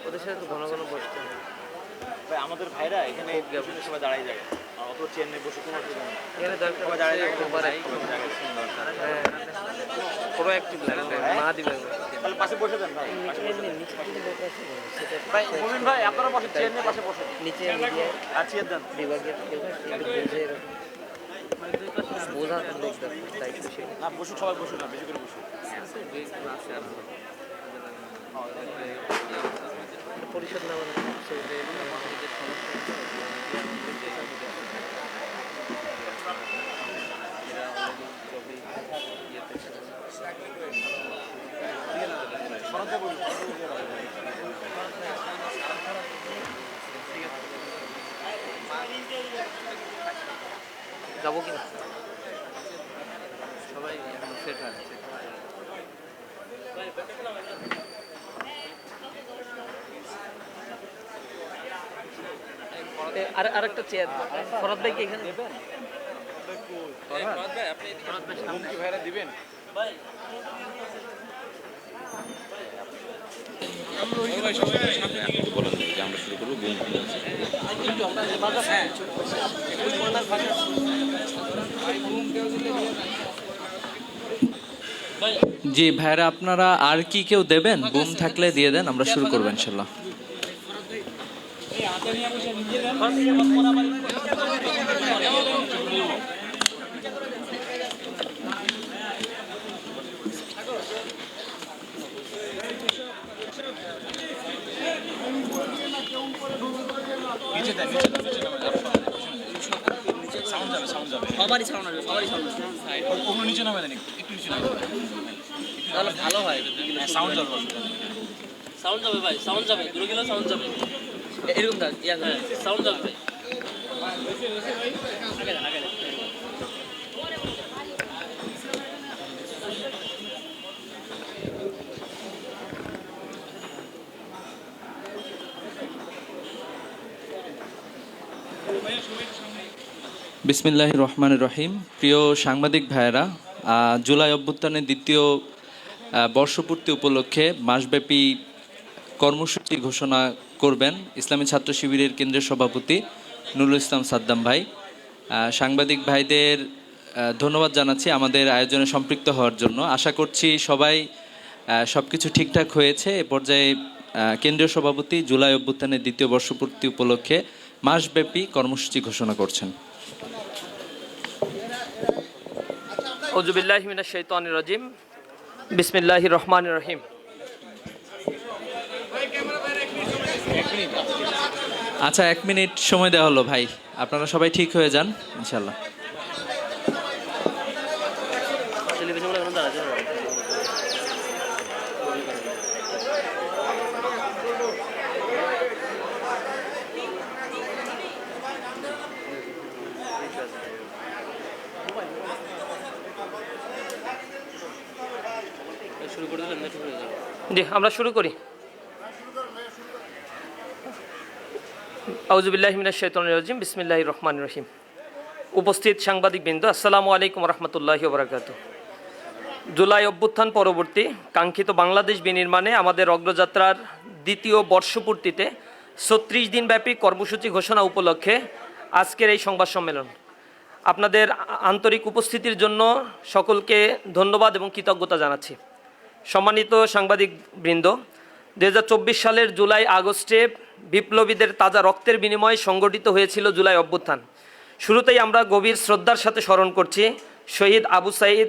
ওদের সাথে তো ঘন ঘন বসতে হয়। ভাই আমাদের ভাইরা এখানে সবাই দাঁড়াই যায়, অত চেয়ার নেই, বসে কোনো অসুবিধা নেই। এখানে দরকার সবাই দাঁড়াই যায়, হ্যাঁ প্রোঅ্যাক্টিভ লাগবে মা দিবে। তাহলে পাশে বসে দেন ভাই, পাশে বসে দেন। নিচে দিকে লোক আছে সেটা ভাই মুমিন ভাই আপনারা বসে, চেয়ার নিয়ে পাশে বসে নিচে মিডিয়া আর চেয়ার দেন। বিভাগের কেউ একটু বুঝে এরকম বোঝা দেখতে দায়িত্বশীল। না বসুন, সবাই বসুন, না বেশি করে বসুন। পরিষদ নেওয়া যাবো কিনা সবাই এখন সেট হয়। আরেকটা চেয়ার ফরাদ ভাই কি এখানে দেবেন? ভাইরা দিবেন। জি ভাইরা, আপনারা আর কি কেউ দেবেন? বুম থাকলে দিয়ে দেন, আমরা শুরু করবো ইনশাল্লাহ। সবারই সাউন্ড আসবে, সবারই সাউন্ড আসবে। ওগুলো নিচে নামে দেন, একটু নিচে নামে দেন। তাহলে ভালো হয়। সাউন্ড যাবে, সাউন্ড যাবে ভাই, সাউন্ড যাবে, দূরে গেলে সাউন্ড যাবে। এরকম থাক, হ্যাঁ সাউন্ড যাবে ভাই। আগে দেন, আগে দেন। বিসমিল্লাহির রহমানির রহিম। প্রিয় সাংবাদিক ভাইয়েরা, জুলাই অভ্যুত্থানের দ্বিতীয় বর্ষপূর্তি উপলক্ষে মাসব্যাপী কর্মসূচি ঘোষণা করবেন ইসলামী ছাত্র শিবিরের কেন্দ্রীয় সভাপতি নুরুল ইসলাম সাদ্দাম ভাই। সাংবাদিক ভাইদের ধন্যবাদ জানাচ্ছি আমাদের আয়োজনে সম্পৃক্ত হওয়ার জন্য। আশা করছি সবাই সব কিছু ঠিকঠাক হয়েছে। এ পর্যায়ে কেন্দ্রীয় সভাপতি জুলাই অভ্যুত্থানের দ্বিতীয় বর্ষপূর্তি উপলক্ষে মাসব্যাপী কর্মসূচি ঘোষণা করছেন। আউযু বিল্লাহি মিনাশ শাইতানির রাজিম। বিসমিল্লাহির রহমানির রহিম। আচ্ছা, 1 মিনিট সময় দেওয়া হলো ভাই, আপনারা সবাই ঠিক হয়ে যান ইনশাল্লাহ। জি আমরা শুরু করি। আউযু বিল্লাহি মিনাশ শাইতানির রাজিম। বিসমিল্লাহির রহমানির রহিম। উপস্থিত সাংবাদিকবৃন্দ, আসসালামু আলাইকুম রহমতুল্লাহি ওয়া বারাকাতুহু। জুলাই অভ্যুত্থান পরবর্তী কাঙ্ক্ষিত বাংলাদেশ বিনির্মাণে আমাদের অগ্রযাত্রার দ্বিতীয় বর্ষপূর্তিতে 36 দিনব্যাপী কর্মসূচি ঘোষণা উপলক্ষে আজকের এই সংবাদ সম্মেলন। আপনাদের আন্তরিক উপস্থিতির জন্য সকলকে ধন্যবাদ এবং কৃতজ্ঞতা জানাচ্ছি। সম্মানিত সাংবাদিকবৃন্দ, 2024 সালের জুলাই আগস্টে বিপ্লবীদের তাজা রক্তের বিনিময়ে সংগঠিত হয়েছিল জুলাই অভ্যুত্থান। শুরুতেই আমরা গভীর শ্রদ্ধার সাথে স্মরণ করছি শহীদ আবু সাঈদ,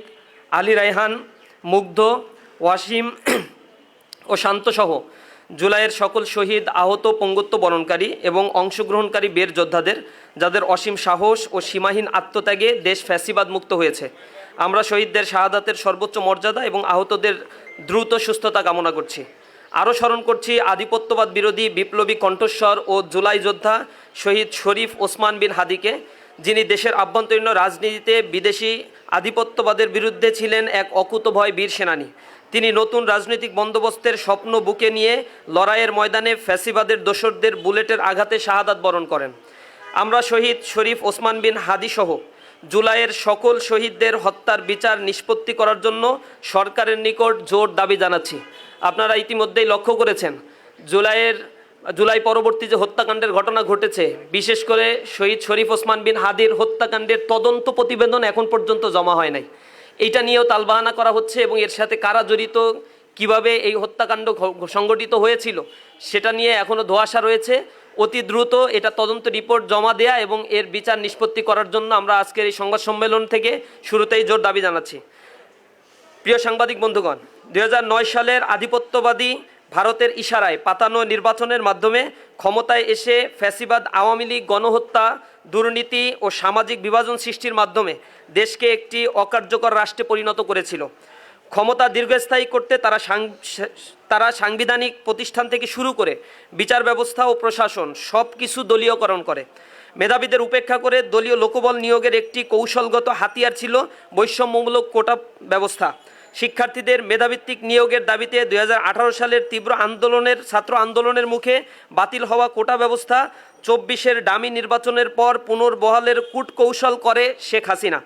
আলী রায়হান, মুগ্ধ, ওয়াসিম ও শান্তসহ জুলাইয়ের সকল শহীদ, আহত, পঙ্গুত্ব বরণকারী এবং অংশগ্রহণকারী বীর যোদ্ধাদের, যাদের অসীম সাহস ও সীমাহীন আত্মত্যাগে দেশ ফ্যাসিবাদ মুক্ত হয়েছে। আমরা শহীদদের শাহাদাতের সর্বোচ্চ মর্যাদা এবং আহতদের দ্রুত সুস্থতা কামনা করছি। আরও স্মরণ করছি আধিপত্যবাদ বিরোধী বিপ্লবী কণ্ঠস্বর ও জুলাই যোদ্ধা শহীদ শরীফ ওসমান বিন হাদিকে, যিনি দেশের আভ্যন্তরীণ রাজনীতিতে বিদেশি আধিপত্যবাদের বিরুদ্ধে ছিলেন এক অকুতোভয় বীর সেনানী। তিনি নতুন রাজনৈতিক বন্দোবস্তের স্বপ্ন বুকে নিয়ে লড়াইয়ের ময়দানে ফ্যাসিবাদের দোসরদের বুলেটের আঘাতে শাহাদাত বরণ করেন। আমরা শহীদ শরীফ ওসমান বিন হাদি সহ জুলাইয়ের সকল শহীদদের হত্যার বিচার নিষ্পত্তি করার জন্য সরকারের নিকট জোর দাবি জানাচ্ছি। আপনারা ইতিমধ্যেই লক্ষ্য করেছেন জুলাই পরবর্তী যে হত্যাকাণ্ডের ঘটনা ঘটেছে, বিশেষ করে শহীদ শরীফ ওসমান বিন হাদির হত্যাকাণ্ডের তদন্ত প্রতিবেদন এখন পর্যন্ত জমা হয় নাই। এইটা নিয়েও তালবাহানা করা হচ্ছে এবং এর সাথে কারা জড়িত, কিভাবে এই হত্যাকাণ্ড সংগঠিত হয়েছিল সেটা নিয়ে এখনও ধোঁয়াশা রয়েছে। অতি দ্রুত এটা তদন্ত রিপোর্ট জমা দেয়া এবং এর বিচার নিষ্পত্তি করার জন্য আমরা আজকের এই সংবাদ সম্মেলন থেকে শুরুতেই জোর দাবি জানাচ্ছি। প্রিয় সাংবাদিক বন্ধুগণ, 2009 সালের আধিপত্যবাদী ভারতের ইশারায় পাতানো নির্বাচনের মাধ্যমে ক্ষমতায় এসে ফ্যাসিবাদ আওয়ামী লীগ গণহত্যা, দুর্নীতি ও সামাজিক বিভাজন সৃষ্টির মাধ্যমে দেশকে একটি অকার্যকর রাষ্ট্রে পরিণত করেছিল। ক্ষমতা দীর্ঘস্থায়ী করতে তারা সাংবিধানিক প্রতিষ্ঠান থেকে শুরু করে বিচার ব্যবস্থা ও প্রশাসন সব কিছু দলীয়করণ করে। মেধাবীদের উপেক্ষা করে দলীয় লোকবল নিয়োগের একটি কৌশলগত হাতিয়ার ছিল বৈষম্যমূলক কোটা ব্যবস্থা। শিক্ষার্থীদের মেধাভিত্তিক নিয়োগের দাবিতে 2018 সালের তীব্র ছাত্র আন্দোলনের মুখে বাতিল হওয়া কোটা ব্যবস্থা 24-এর ডামি নির্বাচনের পর পুনর্বহালের কূটকৌশল করে শেখ হাসিনা।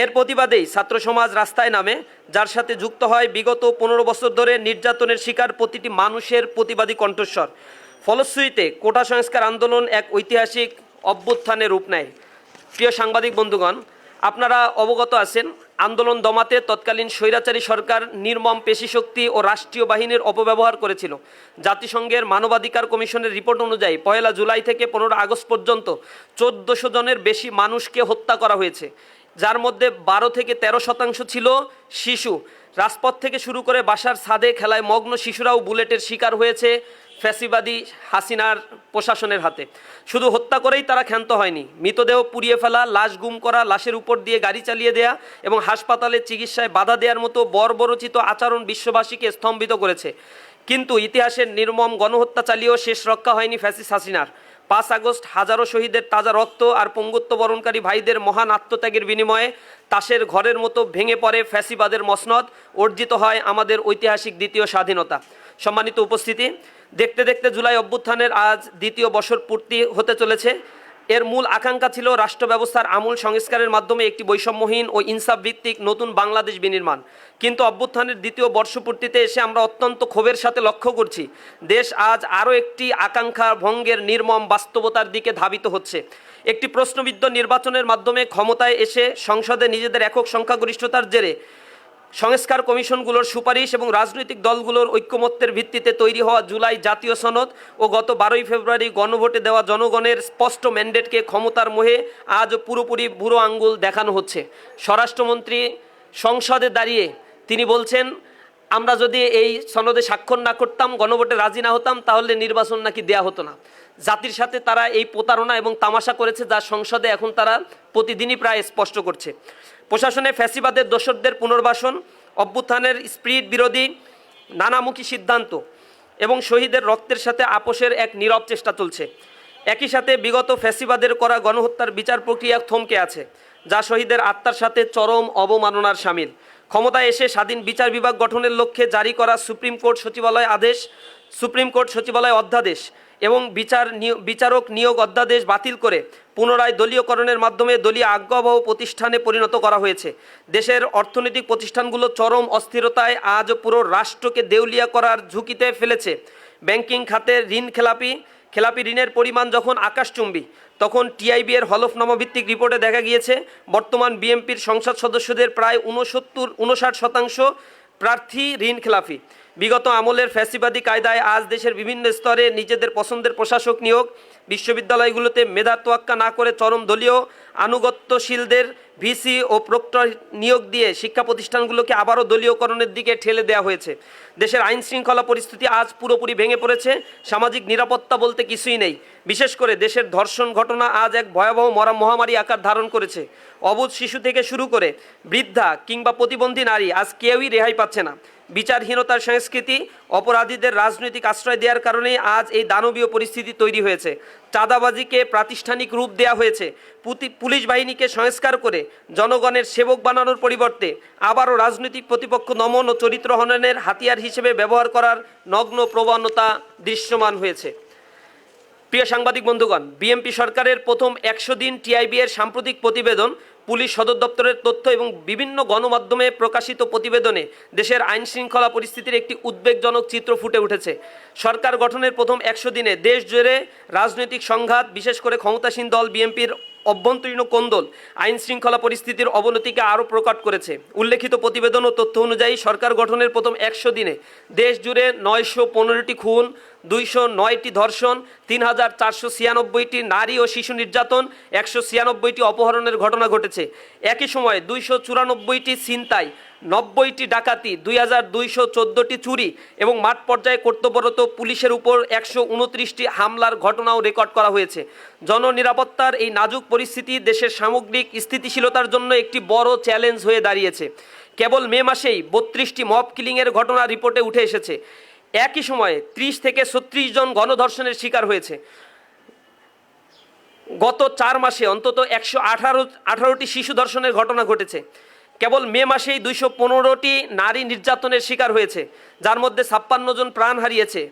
এর প্রতিবাদেই ছাত্র সমাজ রাস্তায় নামে, যার সাথে যুক্ত হয় বিগত 15 বছর ধরে নির্যাতনের শিকার প্রতিটি মানুষের প্রতিবাদী কণ্ঠস্বর। ফলশ্রুতিতে কোটা সংস্কার আন্দোলন এক ঐতিহাসিক অভ্যুত্থানে রূপ নেয়। প্রিয় সাংবাদিক বন্ধুগণ, আপনারা অবগত আছেন, আন্দোলন দমাতে তৎকালীন স্বৈরাচারী সরকার নির্মম পেশিশক্তি ও রাষ্ট্রীয় বাহিনীর অপব্যবহার করেছিল। জাতিসংঘের মানবাধিকার কমিশনের রিপোর্ট অনুযায়ী 1 জুলাই থেকে 15 আগস্ট পর্যন্ত 1400 জনের বেশি মানুষকে হত্যা করা হয়েছে, যার মধ্যে 12 থেকে 13% ছিল শিশু। রাজপথ থেকে শুরু করে বাসার ছাদে খেলায় মগ্ন শিশুরাও বুলেটের শিকার হয়েছে ফ্যাসিবাদী হাসিনার প্রশাসনের হাতে। শুধু হত্যা করেই তারা ক্ষান্ত হয়নি, মৃতদেহ পুড়িয়ে ফেলা, লাশ গুম করা, লাশের উপর দিয়ে গাড়ি চালিয়ে দেয়া এবং হাসপাতালে চিকিৎসায় বাধা দেওয়ার মতো বর্বরচিত আচরণ বিশ্ববাসীকে স্তম্ভিত করেছে। কিন্তু ইতিহাসের নির্মম গণহত্যা চালিয়েও শেষ রক্ষা হয়নি ফ্যাসিস্ট হাসিনার। 5 আগস্ট হাজারো শহীদের তাজা রক্ত আর পঙ্গুত্ব বরণকারী ভাইদের মহান আত্মত্যাগের বিনিময়ে তাসের ঘরের মতো ভেঙে পড়ে ফ্যাসিবাদের মসনদ, অর্জিত হয় আমাদের ঐতিহাসিক দ্বিতীয় স্বাধীনতা। সম্মানিত উপস্থিতি, দেখতে দেখতে জুলাই অভ্যুত্থানের আজ দ্বিতীয় বছর পূর্তি হতে চলেছে। এর মূল আকাঙ্ক্ষা ছিল রাষ্ট্র ব্যবস্থার আমূল সংস্কারের মাধ্যমে একটি বৈষম্যহীন ও ইনসাফ ভিত্তিক নতুন বাংলাদেশ বিনির্মাণ। কিন্তু অভ্যুত্থানের দ্বিতীয় বর্ষপূর্তিতে এসে আমরা অত্যন্ত ক্ষোভের সাথে লক্ষ্য করছি, দেশ আজ আরও একটি আকাঙ্ক্ষা ভঙ্গের নির্মম বাস্তবতার দিকে ধাবিত হচ্ছে। একটি প্রশ্নবিদ্ধ নির্বাচনের মাধ্যমে ক্ষমতায় এসে সংসদে নিজেদের একক সংখ্যাগরিষ্ঠতার জেরে সংস্কার কমিশনগুলোর সুপারিশ এবং রাজনৈতিক দলগুলোর ঐক্যমত্যের ভিত্তিতে তৈরি হওয়া জুলাই জাতীয় সনদ ও গত 12 ফেব্রুয়ারি গণভোটে দেওয়া জনগণের স্পষ্ট ম্যান্ডেটকে ক্ষমতার মোহে আজ পুরোপুরি বুড়ো আঙ্গুল দেখানো হচ্ছে। স্বরাষ্ট্রমন্ত্রী সংসদে দাঁড়িয়ে তিনি বলছেন, আমরা যদি এই সনদে স্বাক্ষর না করতাম, গণভোটে রাজি না হতাম, তাহলে নির্বাচন নাকি দেয়া হতো না। জাতির সাথে তারা এই প্রতারণা এবং তামাশা করেছে, যা সংসদে এখন তারা প্রতিদিনই প্রায় স্পষ্ট করছে। প্রশাসনে ফ্যাসিবাদের দোসরদের পুনর্বাসন, অভ্যুত্থানের স্পিরিট বিরোধী নানামুখী সিদ্ধান্ত এবং শহীদের রক্তের সাথে আপোষের এক নীরব চেষ্টা চলছে। একই সাথে বিগত ফ্যাসিবাদের করা গণহত্যার বিচার প্রক্রিয়া থমকে আছে, যা শহীদের আত্মার সাথে চরম অবমাননার শামিল। ক্ষমতায় এসে স্বাধীন বিচার বিভাগ গঠনের লক্ষ্যে জারি করা সুপ্রিম কোর্ট সচিবালয় অধ্যাদেশ এবং বিচারক নিয়োগ অধ্যাদেশ বাতিল করে পুনরায় দলীয়করণের মাধ্যমে দলীয় আজ্ঞাবহ প্রতিষ্ঠানে পরিণত করা হয়েছে। দেশের অর্থনৈতিক প্রতিষ্ঠানগুলো চরম অস্থিরতায় আজ পুরো রাষ্ট্রকে দেউলিয়া করার ঝুঁকিতে ফেলেছে। ব্যাংকিং খাতে খেলাপি ঋণের পরিমাণ যখন আকাশচুম্বী, তখন টিআইবি এর হলফনামা ভিত্তিক রিপোর্টে দেখা গিয়েছে বর্তমান বিএনপির সংসদ সদস্যদের প্রায় 59% প্রার্থী ঋণ খেলাপি। বিগত আমলের ফ্যাসিবাদী কায়দায় আজ দেশের বিভিন্ন স্তরে নিজেদের পছন্দের প্রশাসক নিয়োগ, বিশ্ববিদ্যালয়গুলোতে মেধার তোয়াক্কা না করে চরম দলীয় আনুগত্যশীলদের ভিসি ও প্রক্টর নিয়োগ দিয়ে শিক্ষা প্রতিষ্ঠানগুলোকে আবারও দলীয়করণের দিকে ঠেলে দেওয়া হয়েছে। দেশের আইন শৃঙ্খলা পরিস্থিতি আজ পুরোপুরি ভেঙে পড়েছে, সামাজিক নিরাপত্তা বলতে কিছুই নেই। বিশেষ করে দেশের ধর্ষণ ঘটনা আজ এক ভয়াবহ মহামারী আকার ধারণ করেছে। অবুঝ শিশু থেকে শুরু করে বৃদ্ধা কিংবা প্রতিবন্ধী নারী আজ কেউই রেহাই পাচ্ছে না। বিচারহীনতার সংস্কৃতি, অপরাধীদের রাজনৈতিক আশ্রয় দেওয়ার কারণেই আজ এই দানবীয় পরিস্থিতি তৈরি হয়েছে। চাঁদাবাজিকে প্রাতিষ্ঠানিক রূপ দেওয়া হয়েছে। পুলিশ বাহিনীকে সংস্কার করে জনগণের সেবক বানানোর পরিবর্তে আবারও রাজনৈতিক প্রতিপক্ষ দমন ও চরিত্র হননের হাতিয়ার হিসেবে ব্যবহার করার নগ্ন প্রবণতা দৃশ্যমান হয়েছে। প্রিয় সাংবাদিক বন্ধুগণ, বিএনপি সরকারের প্রথম 100 দিন টিআইবি এর সাম্প্রতিক প্রতিবেদন পুলিশ সদর দপ্তরের তথ্য এবং বিভিন্ন গণমাধ্যমে প্রকাশিত প্রতিবেদনে দেশের আইন শৃঙ্খলা পরিস্থিতির একটি উদ্বেগজনক চিত্র ফুটে উঠেছে। সরকার গঠনের প্রথম 100 দিনে দেশ জুড়ে রাজনৈতিক সংঘাত, বিশেষ করে ক্ষমতাসীন দল বিএনপির অভ্যন্তরীণ কোন্দল আইন শৃঙ্খলা পরিস্থিতির অবনতিকে আরও প্রকট করেছে। উল্লেখিত প্রতিবেদন ও তথ্য অনুযায়ী সরকার গঠনের প্রথম 100 দিনে দেশ জুড়ে 915টি খুন, 209টি ধর্ষণ, 3496টি নারী ও শিশু নির্যাতন, 196টি অপহরণের ঘটনা ঘটেছে। একই সময়ে 294টি ছিনতাই, 90টি ডাকাতি, 2214টি চুরি এবং মাঠ পর্যায়ে কর্তব্যরত পুলিশের উপর 129টি হামলার ঘটনাও রেকর্ড করা হয়েছে। জননিরাপত্তার এই নাজুক পরিস্থিতি দেশের সামগ্রিক স্থিতিশীলতার জন্য একটি বড় চ্যালেঞ্জ হয়ে দাঁড়িয়েছে। কেবল মে মাসেই 32টি মব কিলিংয়ের ঘটনা রিপোর্টে উঠে এসেছে। একই সময়ে 30 থেকে 36 জন গণধর্ষণের শিকার হয়েছে। গত 4 মাসে অন্তত 118টি শিশু ধর্ষণের ঘটনা ঘটেছে। কেবল মে মাসেই 215টি নারী নির্যাতনের শিকার হয়েছে, যার মধ্যে 56 জন প্রাণ হারিয়েছে।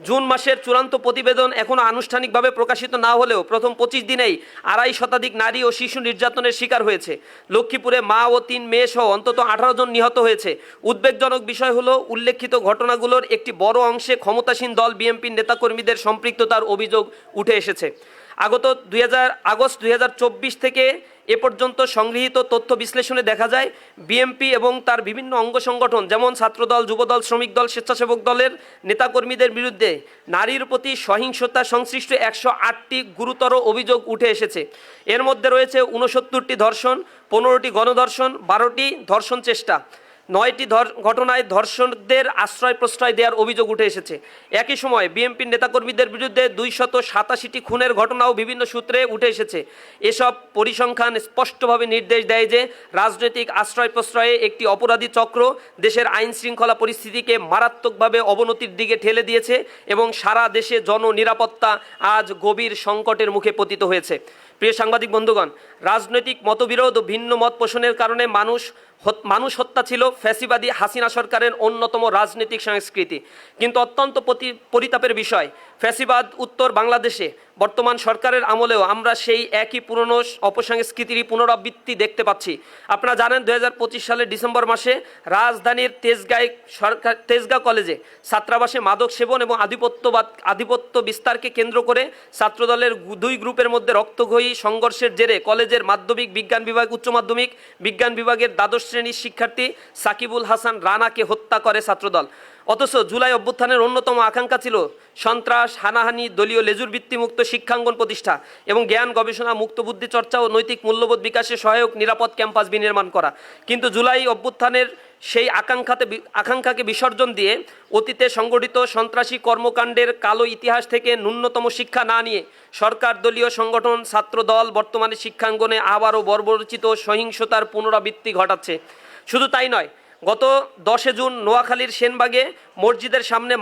জুন মাসের চূড়ান্ত প্রতিবেদন এখনও আনুষ্ঠানিকভাবে প্রকাশিত না হলেও প্রথম 25 দিনেই 2.5 শতাধিক নারী ও শিশু নির্যাতনের শিকার হয়েছে। লক্ষ্মীপুরে মা ও 3 মেয়ে সহ অন্তত 18 জন নিহত হয়েছে। উদ্বেগজনক বিষয় হলো উল্লেখিত ঘটনাগুলোর একটি বড় অংশে ক্ষমতাসীন দল বিএনপির নেতাকর্মীদের সম্পৃক্ততার অভিযোগ উঠে এসেছে। আগস্ট 2024 থেকে এ পর্যন্ত সংগৃহীত তথ্য বিশ্লেষণে দেখা যায় বিএনপি এবং তার বিভিন্ন অঙ্গ সংগঠন যেমন ছাত্রদল, যুবদল, শ্রমিক দল, স্বেচ্ছাসেবক দলের নেতাকর্মীদের বিরুদ্ধে নারীর প্রতি সহিংসতা সংশ্লিষ্ট 108টি গুরুতর অভিযোগ উঠে এসেছে। এর মধ্যে রয়েছে 69টি ধর্ষণ, 15টি গণধর্ষণ, 12টি ধর্ষণ চেষ্টা, 9টি ঘটনায় ধর্ষকদের আশ্রয় প্রশ্রয় দেওয়ার অভিযোগ উঠে এসেছে। একই সময় বিএনপির নেতাকর্মীদের বিরুদ্ধে 287টি খুনের ঘটনাও বিভিন্ন সূত্রে উঠে এসেছে। এসব পরিসংখ্যান স্পষ্টভাবে নির্দেশ দেয় যে রাজনৈতিক আশ্রয় প্রশ্রয়ে একটি অপরাধী চক্র দেশের আইন শৃঙ্খলা পরিস্থিতিকে মারাত্মকভাবে অবনতির দিকে ঠেলে দিয়েছে এবং সারা দেশে জননিরাপত্তা আজ গভীর সংকটের মুখে পতিত হয়েছে। প্রিয় সাংবাদিক বন্ধুগণ, রাজনৈতিক মতবিরোধ ও ভিন্ন মত পোষণের কারণে মানুষ হত্যা ছিল ফ্যাসিবাদী হাসিনা সরকারের অন্যতম রাজনৈতিক সংস্কৃতি। কিন্তু অত্যন্ত পরিতাপের বিষয়, ফ্যাসিবাদ উত্তর বাংলাদেশে বর্তমান সরকারের আমলেও আমরা সেই একই পুরনো অপসংস্কৃতির পুনরাবৃত্তি দেখতে পাচ্ছি। আপনারা জানেন 2025 সালের ডিসেম্বর মাসে রাজধানীর তেজগাঁও কলেজে ছাত্রাবাসে মাদক সেবন এবং আধিপত্য বিস্তারকে কেন্দ্র করে ছাত্রদলের 2 গ্রুপের মধ্যে রক্তক্ষয়ী সংঘর্ষের জেরে কলেজের মাধ্যমিক বিজ্ঞান বিভাগ, উচ্চ মাধ্যমিক বিজ্ঞান বিভাগের দ্বাদশ শ্রেণীর শিক্ষার্থী সাকিবুল হাসান রানাকে হত্যা করে ছাত্রদল। অথচ জুলাই অভ্যুত্থানের অন্যতম আকাঙ্ক্ষা ছিল সন্ত্রাস, হানাহানি, দলীয় লেজুর ভিত্তিমুক্ত শিক্ষাঙ্গন প্রতিষ্ঠা এবং জ্ঞান গবেষণা, মুক্ত বুদ্ধি চর্চা ও নৈতিক মূল্যবোধ বিকাশে সহায়ক নিরাপদ ক্যাম্পাস বিনির্মাণ করা। কিন্তু জুলাই অভ্যুত্থানের সেই আকাঙ্ক্ষাকে বিসর্জন দিয়ে অতীতে সংগঠিত সন্ত্রাসী কর্মকাণ্ডের কালো ইতিহাস থেকে ন্যূনতম শিক্ষা না নিয়ে সরকার দলীয় সংগঠন ছাত্রদল বর্তমানে শিক্ষাঙ্গনে আবারও বর্বরচিত সহিংসতার পুনরাবৃত্তি ঘটাচ্ছে। শুধু তাই নয়, গত 10 জুন নোয়াখালীর সেনবাগে মসজিদের সামনে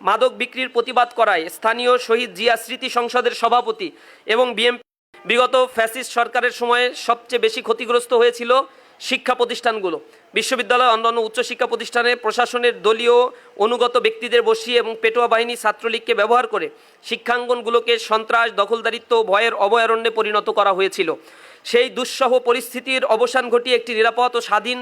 মাদক বিক্রির প্রতিবাদ করায় স্থানীয় শহীদ জিয়া স্মৃতি সংসদের সভাপতি এবং বিএনপি বিগত ফ্যাসিস্ট সরকারের সময়ে সবচেয়ে বেশি ক্ষতিগ্রস্ত হয়েছিল শিক্ষা প্রতিষ্ঠানগুলো। বিশ্ববিদ্যালয়, অন্যান্য উচ্চশিক্ষা প্রতিষ্ঠানে প্রশাসনের দলীয় অনুগত ব্যক্তিদের বসিয়ে এবং পেটোয়া বাহিনী ছাত্রলীগকে ব্যবহার করে শিক্ষাঙ্গনগুলোকে সন্ত্রাস, দখলদারিত্ব, ভয়ের অভয়ারণ্যে পরিণত করা হয়েছিল। সেই দুঃসহ পরিস্থিতির অবসান ঘটিয়ে একটি নিরাপদ ও স্বাধীন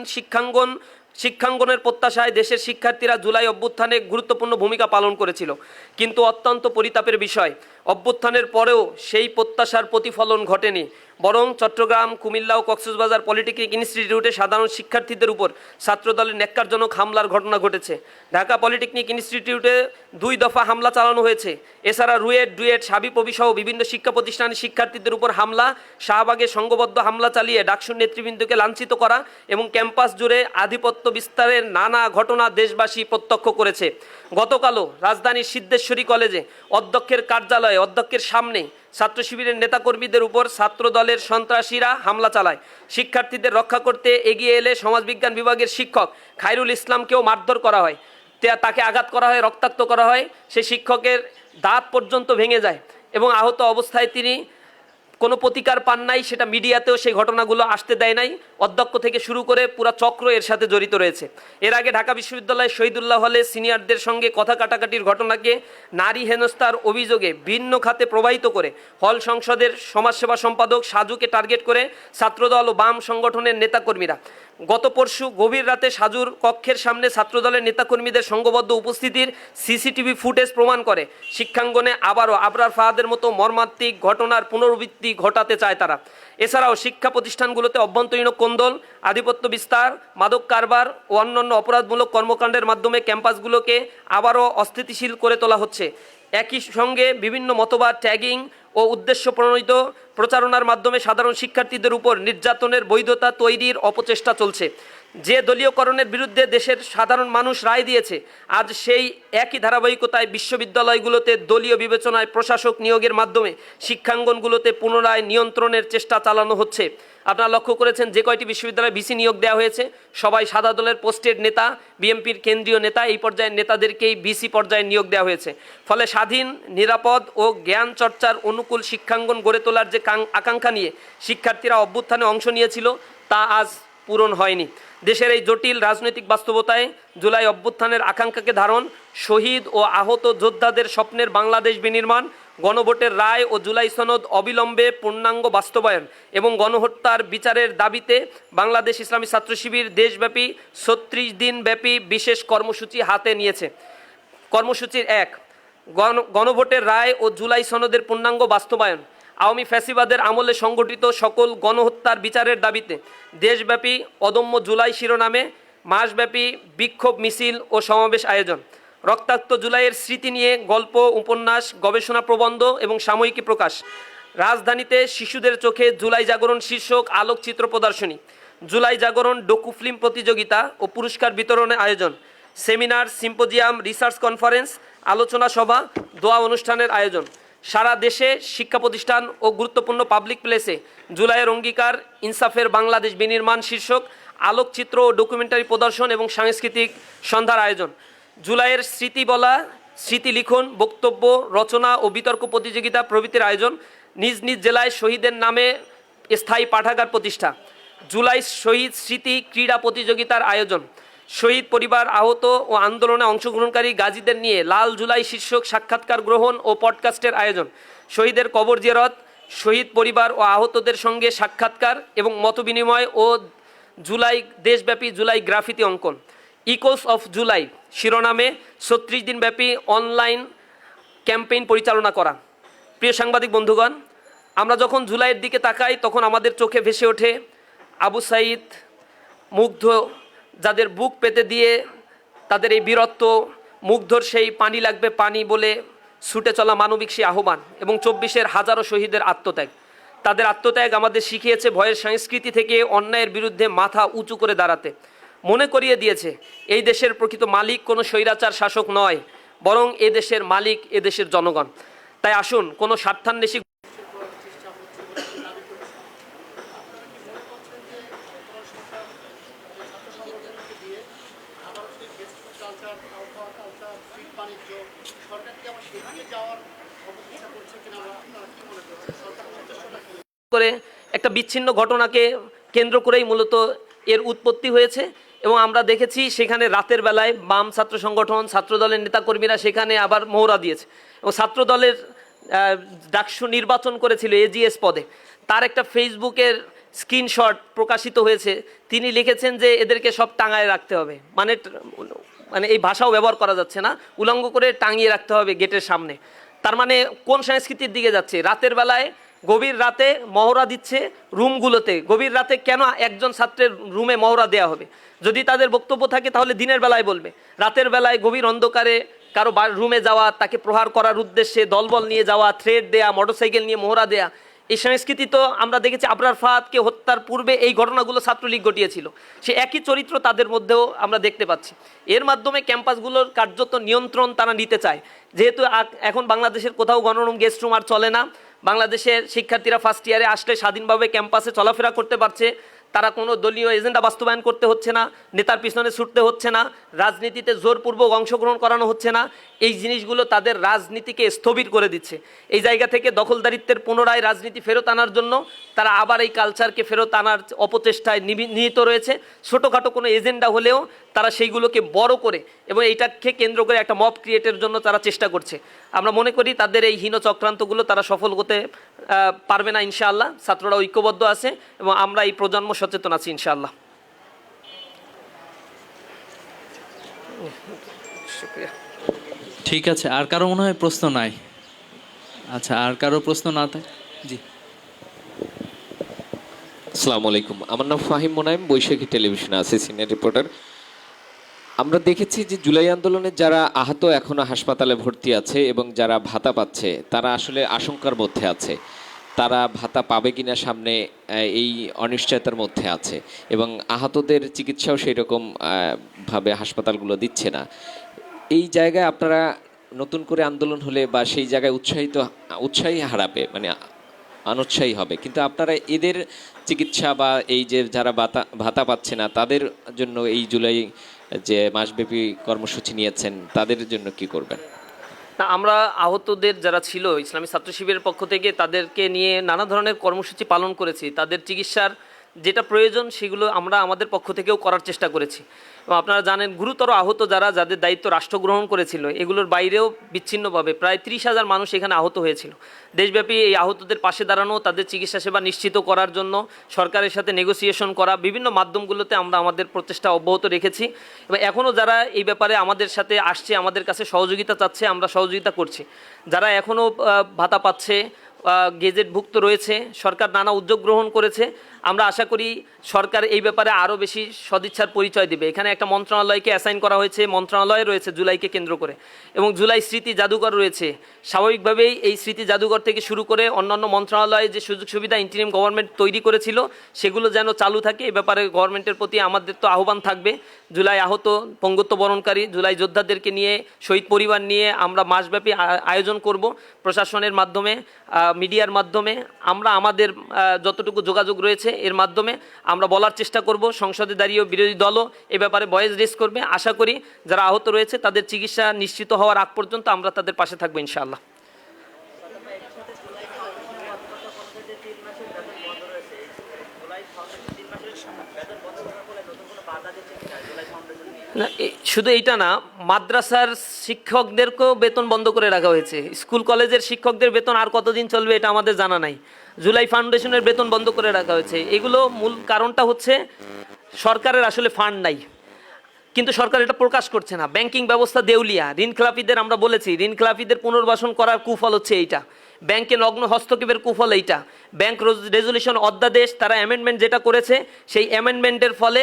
শিক্ষাঙ্গনের প্রত্যাশায় দেশের শিক্ষার্থীরা জুলাই অভ্যুত্থানে গুরুত্বপূর্ণ ভূমিকা পালন করেছিল। কিন্তু অত্যন্ত পরিতাপের বিষয়, অভ্যুত্থানের পরেও সেই প্রত্যাশার প্রতিফলন ঘটেনি, বরং চট্টগ্রাম, কুমিল্লা ও কক্সবাজার পলিটেকনিক ইনস্টিটিউটে সাধারণ শিক্ষার্থীদের উপর ছাত্রদলের ন্যাক্কারজনক হামলার ঘটনা ঘটেছে। ঢাকা পলিটেকনিক ইনস্টিটিউটে 2 দফা হামলা চালানো হয়েছে। এছাড়া ডুয়েট, সাবিপ্রবি সহ বিভিন্ন শিক্ষা প্রতিষ্ঠানের শিক্ষার্থীদের উপর হামলা, শাহবাগে সংঘবদ্ধ হামলা চালিয়ে ডাকসুর নেতৃবৃন্দকে লাঞ্ছিত করা এবং ক্যাম্পাস জুড়ে আধিপত্য বিস্তারের নানা ঘটনা দেশবাসী প্রত্যক্ষ করেছে। গতকালও রাজধানীর সিদ্ধেশ্বরী কলেজে অধ্যক্ষের কার্যালয়ে অধ্যক্ষের সামনে ছাত্র শিবিরের নেতাকর্মীদের উপর ছাত্রদলের সন্ত্রাসীরা হামলা চালায়। শিক্ষার্থীদের রক্ষা করতে এগিয়ে এলে সমাজবিজ্ঞান বিভাগের শিক্ষক খায়রুল ইসলামকেও মারধর করা হয়, তাকে আঘাত করা হয়, রক্তাক্ত করা হয়। সে শিক্ষকের দাঁত পর্যন্ত ভেঙে যায় এবং আহত অবস্থায় তিনি কোনো প্রতিকার পান নাই, সেটা মিডিয়াতেও সেই ঘটনাগুলো আসতে দেয় নাই। অধ্যক্ষ থেকে শুরু করে পুরা চক্র এর সাথে জড়িত রয়েছে। এর আগে ঢাকা বিশ্ববিদ্যালয়ের শহীদুল্লাহ হলে সিনিয়রদের সঙ্গে কথা কাটাকাটির ঘটনাকে নারী হেনস্থার অভিযোগে ভিন্ন খাতে প্রবাহিত করে হল সংসদের সমাজসেবা সম্পাদক সাজুকে টার্গেট করে ছাত্রদল ও বাম সংগঠনের নেতাকর্মীরা গত পরশু গভীর রাতে সাজুর কক্ষের সামনে ছাত্রদলের নেতাকর্মীদের সংঘবদ্ধ উপস্থিতির সিসিটিভি ফুটেজ প্রমাণ করে শিক্ষাঙ্গনে আবারও আবরার ফাহাদের মতো মর্মান্তিক ঘটনার পুনরাবৃত্তি ঘটাতে চায় তারা। এছাড়াও শিক্ষা প্রতিষ্ঠানগুলোতে অভ্যন্তরীণ কোন্দল, আধিপত্য বিস্তার, মাদক কারবার ও অন্যান্য অপরাধমূলক কর্মকাণ্ডের মাধ্যমে ক্যাম্পাসগুলোকে আবারও অস্থিতিশীল করে তোলা হচ্ছে। একই সঙ্গে বিভিন্ন মতবাদ, ট্যাগিং ও উদ্দেশ্য প্রণোদিত প্রচারণার মাধ্যমে সাধারণ শিক্ষার্থীদের উপর নির্যাতনের বৈধতা তৈরির অপচেষ্টা চলছে। যে দলীয়করণের বিরুদ্ধে দেশের সাধারণ মানুষ রায় দিয়েছে, আজ সেই একই ধারাবাহিকতায় বিশ্ববিদ্যালয়গুলোতে দলীয় বিবেচনায় প্রশাসক নিয়োগের মাধ্যমে শিক্ষাঙ্গনগুলোতে পুনরায় নিয়ন্ত্রণের চেষ্টা চালানো হচ্ছে। আপনারা লক্ষ্য করেছেন যে কয়টি বিশ্ববিদ্যালয়ে ভিসি নিয়োগ দেওয়া হয়েছে সবাই সাদা দলের পোস্টেড নেতা, বিএনপির কেন্দ্রীয় নেতা, এই পর্যায়ের নেতাদেরকেই ভিসি পর্যায়ে নিয়োগ দেওয়া হয়েছে। ফলে স্বাধীন, নিরাপদ ও জ্ঞান চর্চার অনুকূল শিক্ষাঙ্গন গড়ে তোলার যে আকাঙ্ক্ষা নিয়ে শিক্ষার্থীরা অভ্যুত্থানে অংশ নিয়েছিল তা আজ পূরণ হয়নি। দেশের এই জটিল রাজনৈতিক বাস্তবতায় জুলাই অভ্যুত্থানের আকাঙ্ক্ষাকে ধারণ, শহীদ ও আহত যোদ্ধাদের স্বপ্নের বাংলাদেশ বিনির্মাণ, গণভোটের রায় ও জুলাই সনদ অবিলম্বে পূর্ণাঙ্গ বাস্তবায়ন এবং গণহত্যার বিচারের দাবিতে বাংলাদেশ ইসলামী ছাত্র শিবির দেশব্যাপী ৩৬ দিনব্যাপী বিশেষ কর্মসূচি হাতে নিয়েছে। কর্মসূচির ১, গণভোটের রায় ও জুলাই সনদের পূর্ণাঙ্গ বাস্তবায়ন। আওয়ামী ফ্যাসিবাদের আমলে সংগঠিত সকল গণহত্যার বিচারের দাবিতে দেশব্যাপী অদম্য জুলাই শিরোনামে মাসব্যাপী বিক্ষোভ মিছিল ও সমাবেশ আয়োজন। রক্তাক্ত জুলাইয়ের স্মৃতি নিয়ে গল্প, উপন্যাস, গবেষণা প্রবন্ধ এবং সাময়িকী প্রকাশ। রাজধানীতে শিশুদের চোখে জুলাই জাগরণ শীর্ষক আলোকচিত্র প্রদর্শনী। জুলাই জাগরণ ডকু ফিল্ম প্রতিযোগিতা ও পুরস্কার বিতরণের আয়োজন। সেমিনার, সিম্পোজিয়াম, রিসার্চ কনফারেন্স, আলোচনা সভা, দোয়া অনুষ্ঠানের আয়োজন। সারা দেশে শিক্ষা প্রতিষ্ঠান ও গুরুত্বপূর্ণ পাবলিক প্লেসে জুলাইয়ের অঙ্গীকার, ইনসাফের বাংলাদেশ বিনির্মাণ শীর্ষক আলোকচিত্র ও ডকুমেন্টারি প্রদর্শন এবং সাংস্কৃতিক সন্ধ্যার আয়োজন। জুলাইয়ের স্মৃতি বলা, স্মৃতি লিখন, বক্তব্য রচনা ও বিতর্ক প্রতিযোগিতা প্রভৃতির আয়োজন। নিজ নিজ জেলায় শহীদের নামে স্থায়ী পাঠাগার প্রতিষ্ঠা। জুলাই শহীদ স্মৃতি ক্রীড়া প্রতিযোগিতার আয়োজন। শহীদ পরিবার, আহত ও আন্দোলনে অংশগ্রহণকারী গাজীদের নিয়ে লাল জুলাই শীর্ষক সাক্ষাৎকার গ্রহণ ও পডকাস্টের আয়োজন। শহীদের কবর জিয়ারত, শহীদ পরিবার ও আহতদের সঙ্গে সাক্ষাৎকার এবং মতবিনিময় ও জুলাই দেশব্যাপী জুলাই গ্রাফিতি অঙ্কন। ইকোস অফ জুলাই শিরোনামে ৩৬ দিনব্যাপী অনলাইন ক্যাম্পেইন পরিচালনা করা। প্রিয় সাংবাদিক বন্ধুগণ, আমরা যখন জুলাইয়ের দিকে তাকাই তখন আমাদের চোখে ভেসে ওঠে আবু সাঈদ, মুগ্ধ, যাদের বুক পেতে দিয়ে তাদের এই বীরত্ব, মুগ্ধর সেই পানি লাগবে পানি বলে ছুটে চলা মানবিক সেই আহ্বান এবং ২৪-এর হাজারো শহীদের আত্মত্যাগ। তাদের আত্মত্যাগ আমাদের শিখিয়েছে ভয়ের সংস্কৃতি থেকে অন্যায়ের বিরুদ্ধে মাথা উঁচু করে দাঁড়াতে। মনে করিয়ে দিয়েছে এই দেশের প্রকৃত মালিক কোনো স্বৈরাচার শাসক নয়, বরং এ দেশের মালিক এ দেশের জনগণ। তাই আসুন কোনো স্বার্থান্বেষী করে একটা বিচ্ছিন্ন ঘটনাকে কেন্দ্র করেই মূলত এর উৎপত্তি হয়েছে এবং আমরা দেখেছি সেখানে রাতের বেলায় বাম ছাত্র সংগঠন, ছাত্রদলের নেতাকর্মীরা সেখানে আবার মহড়া দিয়েছে এবং ছাত্রদলের ডাকসু নির্বাচন করেছিল এজিএস পদে। তার একটা ফেসবুকের স্ক্রিনশট প্রকাশিত হয়েছে। তিনি লিখেছেন যে এদেরকে সব টাঙায় রাখতে হবে, মানে এই ভাষাও ব্যবহার করা যাচ্ছে না, উলঙ্গ করে টাঙিয়ে রাখতে হবে গেটের সামনে। তার মানে কোন সংস্কৃতির দিকে যাচ্ছে? রাতের বেলায় গভীর রাতে মহড়া দিচ্ছে রুমগুলোতে। গভীর রাতে কেন একজন ছাত্রের রুমে মহড়া দেওয়া হবে? যদি তাদের বক্তব্য থাকে তাহলে দিনের বেলায় বলবে। রাতের বেলায় গভীর অন্ধকারে কারো রুমে যাওয়া, তাকে প্রহার করার উদ্দেশ্যে দলবল নিয়ে যাওয়া, থ্রেড দেয়া, মোটরসাইকেল নিয়ে মহড়া দেয়া, এই সংস্কৃতি তো আমরা দেখেছি আবরার ফাহাদকে হত্যার পূর্বে এই ঘটনাগুলো ছাত্রলীগ ঘটিয়েছিল। সে একই চরিত্র তাদের মধ্যেও আমরা দেখতে পাচ্ছি। এর মাধ্যমে ক্যাম্পাসগুলোর কার্যত নিয়ন্ত্রণ তারা নিতে চায়। যেহেতু এখন বাংলাদেশের কোথাও গণরুম, গেস্ট রুম আর চলে না, বাংলাদেশের শিক্ষার্থীরা ফার্স্ট ইয়ারে আসলে স্বাধীনভাবে ক্যাম্পাসে চলাফেরা করতে পারছে, তারা কোনো দলীয় এজেন্ডা বাস্তবায়ন করতে হচ্ছে না, নেতার পিছনে ছুটতে হচ্ছে না, রাজনীতিতে জোরপূর্বক অংশগ্রহণ করানো হচ্ছে না। এই জিনিসগুলো তাদের রাজনীতিকে স্থবির করে দিচ্ছে। এই জায়গা থেকে দখলদারিত্বের পুনরায় রাজনীতি ফেরত আনার জন্য তারা আবার এই কালচারকে ফেরত আনার অপচেষ্টায় নিহিত রয়েছে। ছোটোখাটো কোনো এজেন্ডা হলেও তারা সেইগুলোকে বড় করে এবং এইটাকে কেন্দ্র করে একটা মব ক্রিয়েটের জন্য তারা চেষ্টা করছে। আমরা মনে করি তাদের এই হীন চক্রান্তগুলো তারা সফল হতে পারবে না ইনশাআল্লাহ। ছাত্ররা ঐক্যবদ্ধ আছে এবং আমরা এই প্রজন্ম সচেতন আছি ইনশাআল্লাহ। ঠিক আছে, আর কারো মনে হয় প্রশ্ন নাই? আচ্ছা, আর কারো প্রশ্ন না থাকে? জি। আসসালামু আলাইকুম, আমার নাম ফাহিম মোনায়েম, বৈশাখী টেলিভিশনে আছি সিনিয়র রিপোর্টার। আমরা দেখেছি যে জুলাই আন্দোলনে যারা আহত এখনো হাসপাতালে ভর্তি আছে এবং যারা ভাতা পাচ্ছে তারা আসলে আশঙ্কার মধ্যে আছে, তারা ভাতা পাবে কিনা সামনে এই অনিশ্চয়তার মধ্যে আছে এবং আহতদের চিকিৎসাও সেই রকম ভাবে হাসপাতালগুলো দিচ্ছে না। এই জায়গায় আপনারা নতুন করে আন্দোলন হলে বা সেই জায়গায় উৎসাহী হারাবে, মানে অনুৎসাহী হবে, কিন্তু আপনারা এদের চিকিৎসা বা এই যে যারা ভাতা পাচ্ছে না তাদের জন্য এই জুলাই যে মাসব্যাপী কর্মসূচি নিয়েছেন তাদের জন্য কি করবেন? না, আমরা আহতদের যারা ছিল ইসলামী ছাত্র শিবিরের পক্ষ থেকে তাদেরকে নিয়ে নানা ধরনের কর্মসূচি পালন করেছি। তাদের চিকিৎসার যেটা প্রয়োজন সেগুলো আমরা আমাদের পক্ষ থেকেও করার চেষ্টা করেছি। এবং আপনারা জানেন গুরুতর আহত যাদের দায়িত্ব রাষ্ট্র গ্রহণ করেছিল, এগুলোর বাইরেও বিচ্ছিন্নভাবে প্রায় 30,000 মানুষ এখানে আহত হয়েছিল। দেশব্যাপী এই আহতদের পাশে দাঁড়ানো, তাদের চিকিৎসা সেবা নিশ্চিত করার জন্য সরকারের সাথে নেগোসিয়েশন করা, বিভিন্ন মাধ্যমগুলোতে আমরা আমাদের প্রচেষ্টা অব্যাহত রেখেছি এবং এখনও যারা এই ব্যাপারে আমাদের সাথে আসছে, আমাদের কাছে সহযোগিতা চাচ্ছে, আমরা সহযোগিতা করছি। যারা এখনও ভাতা পাচ্ছে, গেজেটভুক্ত রয়েছে, সরকার নানা উদ্যোগ গ্রহণ করেছে, আমরা আশা করি সরকার এই ব্যাপারে আরও বেশি সদিচ্ছার পরিচয় দেবে। এখানে একটা মন্ত্রণালয়কে অ্যাসাইন করা হয়েছে, মন্ত্রণালয় রয়েছে জুলাইকে কেন্দ্র করে এবং জুলাই স্মৃতি জাদুঘর রয়েছে। স্বাভাবিকভাবেই এই স্মৃতি জাদুঘর থেকে শুরু করে অন্যান্য মন্ত্রণালয়ে যে সুযোগ সুবিধা ইন্টারিম গভর্নমেন্ট তৈরি করেছিল সেগুলো যেন চালু থাকে, এ ব্যাপারে গভর্নমেন্টের প্রতি আমাদের তো আহ্বান থাকবে। জুলাই আহত, পঙ্গুত্ব বরণকারী, জুলাই যোদ্ধাদেরকে নিয়ে, শহীদ পরিবার নিয়ে আমরা মাসব্যাপী আয়োজন করব। প্রশাসনের মাধ্যমে, মিডিয়ার মাধ্যমে আমরা আমাদের যতটুকু যোগাযোগ রয়েছে এর মাধ্যমে আমরা বলার চেষ্টা করব। সংসদে দাঁড়িয়েও বিরোধী দলও এ ব্যাপারে ভয়েস রেজ করবে। আশা করি যারা আহত রয়েছে তাদের চিকিৎসা নিশ্চিত হওয়ার আগ পর্যন্ত আমরা তাদের পাশে থাকবো ইনশাআল্লাহ। না, শুধু এইটা না, মাদ্রাসার শিক্ষকদেরকেও বেতন বন্ধ করে রাখা হয়েছে। স্কুল কলেজের শিক্ষকদের বেতন আর কতদিন চলবে এটা আমাদের জানা নাই। জুলাই ফাউন্ডেশনের বেতন বন্ধ করে রাখা হয়েছে। এগুলো মূল কারণটা হচ্ছে সরকারের আসলে ফান্ড নাই, কিন্তু সরকার এটা প্রকাশ করছে না। ব্যাংকিং ব্যবস্থা দেউলিয়া। ঋণখেলাপিদের আমরা বলেছি, ঋণখেলাপিদের পুনর্বাসন করার কুফল হচ্ছে এইটা, ব্যাংকে নগ্ন হস্তক্ষেপের কুফল এইটা। ব্যাংক রেজুলেশন অধ্যাদেশ তারা অ্যামেন্ডমেন্ট যেটা করেছে, সেই অ্যামেন্ডমেন্টের ফলে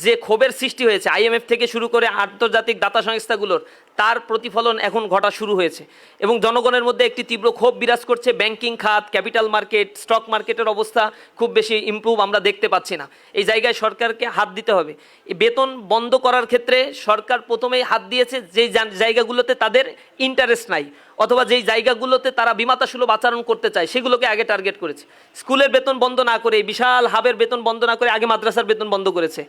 যে ক্ষোভের সৃষ্টি হয়েছে আইএমএফ থেকে শুরু করে আন্তর্জাতিক দাতা সংস্থাগুলোর, তার প্রতিফলন এখন ঘটা শুরু হয়েছে এবং জনগণের মধ্যে একটি তীব্র ক্ষোভ বিরাজ করছে। ব্যাংকিং খাত, ক্যাপিটাল মার্কেট, স্টক মার্কেটের অবস্থা খুব বেশি ইমপ্রুভ আমরা দেখতে পাচ্ছি না। এই জায়গায় সরকারকে হাত দিতে হবে। এই বেতন বন্ধ করার ক্ষেত্রে সরকার প্রথমেই হাত দিয়েছে যেই জায়গাগুলোতে তাদের ইন্টারেস্ট নাই অথবা যেই জায়গাগুলোতে তারা বিমাতাসুলভ আচরণ করতে চায় সেগুলোকে আগে টার্গেট করেছে। স্কুলের বেতন বন্ধ না করে, বিশাল হাবের বেতন বন্ধ না করে আগে মাদ্রাসার বেতন বন্ধ করেছে।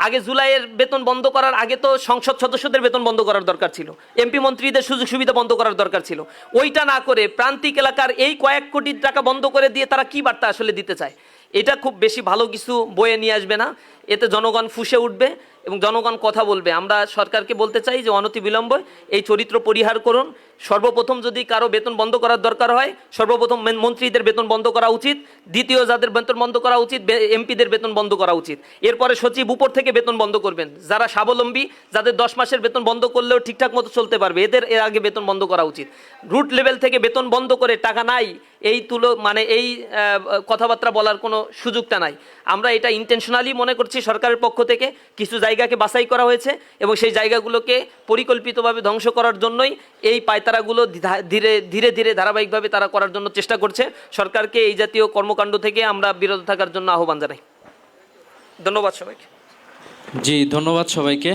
আগে জুলাইয়ের বেতন বন্ধ করার আগে তো সংসদ সদস্যদের বেতন বন্ধ করার দরকার ছিল, এমপি মন্ত্রীদের সুযোগ সুবিধা বন্ধ করার দরকার ছিল। ওইটা না করে প্রান্তিক এলাকার এই কয়েক কোটি টাকা বন্ধ করে দিয়ে তারা কি বার্তা আসলে দিতে চায়? এটা খুব বেশি ভালো কিছু বয়ে নিয়ে আসবে না। এতে জনগণ ফুঁসে উঠবে এবং জনগণ কথা বলবে। আমরা সরকারকে বলতে চাই যে অনতিবিলম্বে এই চরিত্র পরিহার করুন। সর্বপ্রথম যদি কারো বেতন বন্ধ করার দরকার হয়, সর্বপ্রথম মন্ত্রীদের বেতন বন্ধ করা উচিত, দ্বিতীয় যাদের বেতন বন্ধ করা উচিত এমপিদের বেতন বন্ধ করা উচিত, এরপরে সচিব উপর থেকে বেতন বন্ধ করবেন। যারা স্বাবলম্বী, যাদের 10 মাসের বেতন বন্ধ করলেও ঠিকঠাক মতো চলতে পারবে, এর আগে বেতন বন্ধ করা উচিত। রুট লেভেল থেকে বেতন বন্ধ করে টাকা নাই এই এই কথাবার্তা বলার কোনো সুযোগটা নাই। আমরা এটা ইন্টেনশনালি মনে করছি সরকারের পক্ষ থেকে কিছু জায়গাকে বাছাই করা হয়েছে এবং সেই জায়গাগুলোকে পরিকল্পিতভাবে ধ্বংস করার জন্যই এই পায়তারাগুলো ধীরে ধীরে ধারাবাহিকভাবে তারা করার জন্য চেষ্টা করছে। সরকারকে এই জাতীয় কর্মকাণ্ড থেকে আমরা বিরত থাকার জন্য আহ্বান জানাই। ধন্যবাদ সবাইকে। জি, ধন্যবাদ সবাইকে।